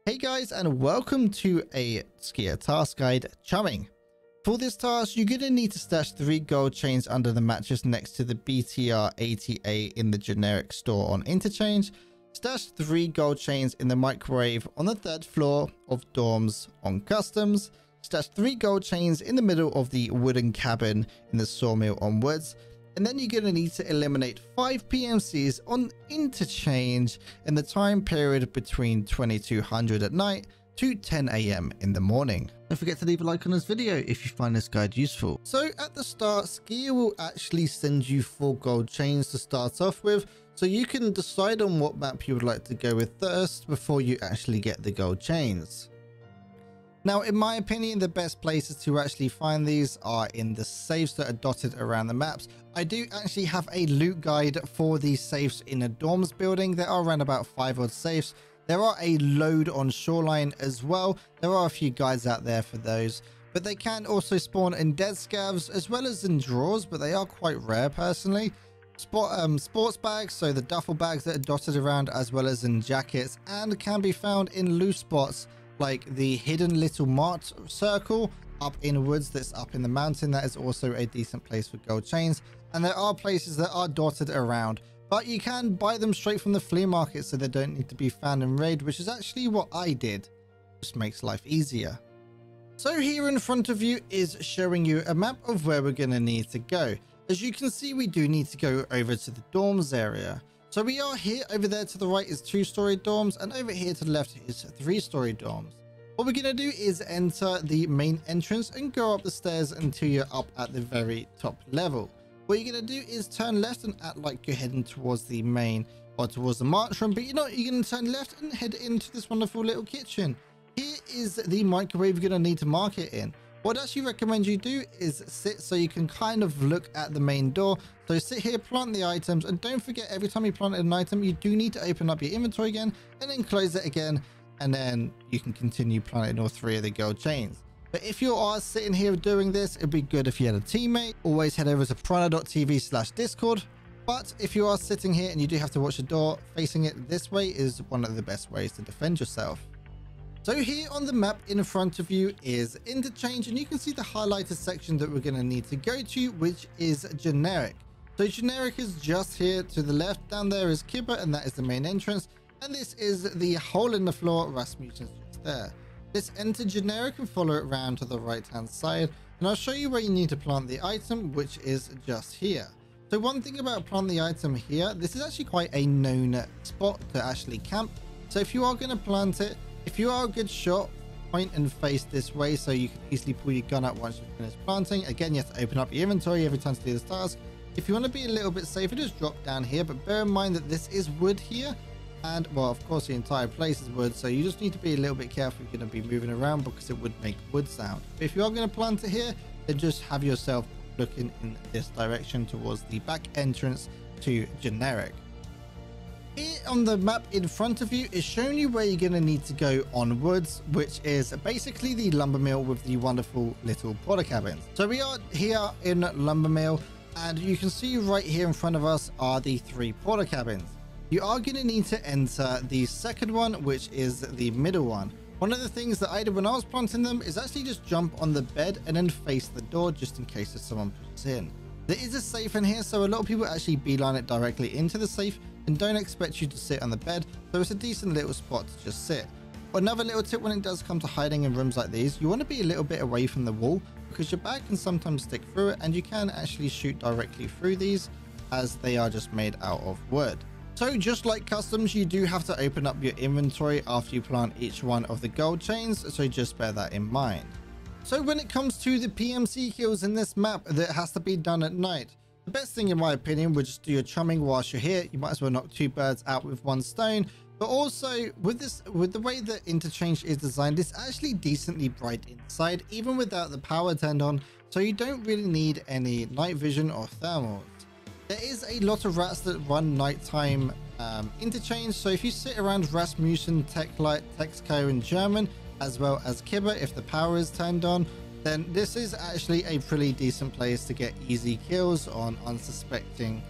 Hey guys, and welcome to a skier task guide, Chumming. For this task, you're going to need to stash 3 gold chains under the mattress next to the BTR 80A in the generic store on Interchange. Stash 3 gold chains in the microwave on the 3rd floor of dorms on customs. Stash 3 gold chains in the middle of the wooden cabin in the sawmill on woods. And then you're going to need to eliminate 5 PMCs on Interchange in the time period between 2200 at night to 10 AM in the morning. Don't forget to leave a like on this video if you find this guide useful. So at the start, Skier will actually send you 4 gold chains to start off with, so you can decide on what map you would like to go with first before you actually get the gold chains. Now, in my opinion, the best places to actually find these are in the safes that are dotted around the maps. I do actually have a loot guide for these safes in a dorms building. There are around about 5 odd safes. There are a load on shoreline as well. There are a few guides out there for those, but they can also spawn in dead scavs as well as in drawers, but they are quite rare personally. Sports bags, so the duffel bags that are dotted around, as well as in jackets, and can be found in loose spots like the hidden little mart circle up in woods that's up in the mountain. That is also a decent place for gold chains. And there are places that are dotted around, but you can buy them straight from the flea market, so they don't need to be found in raid, which is actually what I did. Just makes life easier. So here in front of you is showing you a map of where we're going to need to go. As you can see, we do need to go over to the dorms area. So we are here. Over there to the right is 2-story dorms, and over here to the left is 3-story dorms. What we're going to do is enter the main entrance and go up the stairs until you're up at the very top level. What you're going to do is turn left and act like you're heading towards the main or towards the march room, but you know what, you're going to turn left and head into this wonderful little kitchen. Here is the microwave you're going to need to mark it in. What I actually recommend you do is sit so you can kind of look at the main door. So sit here, plant the items, and don't forget, every time you plant an item, you do need to open up your inventory again and then close it again, and then you can continue planting all 3 of the gold chains. But if you are sitting here doing this, it'd be good if you had a teammate. Always head over to piranha.tv/discord. But if you are sitting here and you do have to watch the door, facing it this way is one of the best ways to defend yourself. So here on the map in front of you is Interchange, and you can see the highlighted section that we're going to need to go to, which is generic. So generic is just here to the left. Down there is Kibba, and that is the main entrance. And this is the hole in the floor. Rasmussen's just there. Let's enter generic and follow it around to the right hand side, and I'll show you where you need to plant the item, which is just here. So one thing about planting the item here, this is actually quite a known spot to actually camp. So if you are going to plant it, if you are a good shot, point and face this way so you can easily pull your gun out once you've finished planting. Again, you have to open up your inventory every time to do this task. If you want to be a little bit safer, just drop down here, but bear in mind that this is wood here, and well, of course the entire place is wood, so you just need to be a little bit careful if you're going to be moving around, because it would make wood sound. But if you are going to plant it here, then just have yourself looking in this direction towards the back entrance to generic. Here on the map in front of you is showing you where you're going to need to go on woods, which is basically the lumber mill with the wonderful little porter cabins. So we are here in lumber mill, and you can see right here in front of us are the 3 porter cabins. You are going to need to enter the second one, which is the middle one. One of the things that I did when I was planting them is actually just jump on the bed and then face the door, just in case if someone puts in. There is a safe in here, so a lot of people actually beeline it directly into the safe and don't expect you to sit on the bed, so it's a decent little spot to just sit. Another little tip when it does come to hiding in rooms like these, you want to be a little bit away from the wall, because your bag can sometimes stick through it, and you can actually shoot directly through these, as they are just made out of wood. So just like customs, you do have to open up your inventory after you plant each one of the gold chains, so just bear that in mind. So when it comes to the PMC kills in this map, that has to be done at night. The best thing in my opinion would just do your chumming whilst you're here. You might as well knock 2 birds out with 1 stone. But also with the way that Interchange is designed, it's actually decently bright inside, even without the power turned on, so you don't really need any night vision or thermals. There is a lot of rats that run nighttime Interchange, so if you sit around Rasmussen, Techlight, Texco in German, as well as Kibba if the power is turned on, then this is actually a pretty decent place to get easy kills on unsuspecting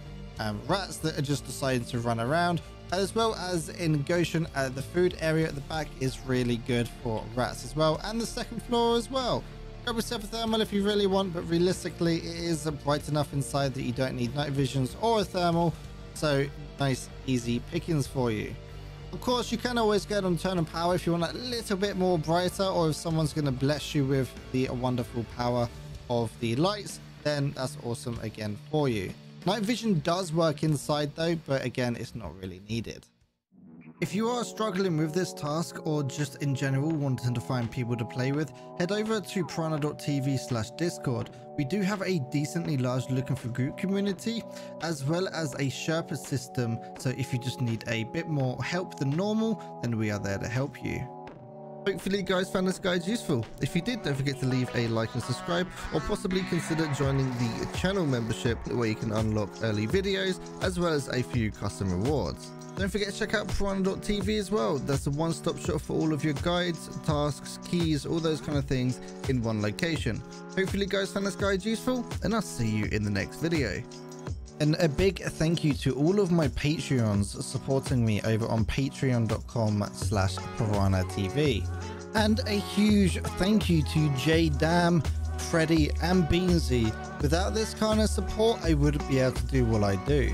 rats that are just deciding to run around. as well as in Goshen. The food area at the back is really good for rats as well, and the second floor as well. Grab yourself a thermal if you really want, but realistically it is bright enough inside that you don't need night visions or a thermal, so nice easy pickings for you. Of course, you can always go on turn on power if you want a little bit more brighter, or if someone's going to bless you with the wonderful power of the lights, then that's awesome again for you. Night vision does work inside though, but again, it's not really needed. If you are struggling with this task, or just in general wanting to find people to play with, head over to piranha.tv/discord. We do have a decently large looking for group community, as well as a Sherpa system, so if you just need a bit more help than normal, then we are there to help you. Hopefully you guys found this guide useful. If you did, don't forget to leave a like and subscribe, or possibly consider joining the channel membership where you can unlock early videos as well as a few custom rewards. Don't forget to check out Piranha.tv as well. That's a one-stop shop for all of your guides, tasks, keys, all those kind of things in one location. Hopefully you guys found this guide useful, and I'll see you in the next video. And a big thank you to all of my Patreons supporting me over on patreon.com/PiranhaTV. And a huge thank you to J Dam, Freddy and Beansy. Without this kind of support, I wouldn't be able to do what I do.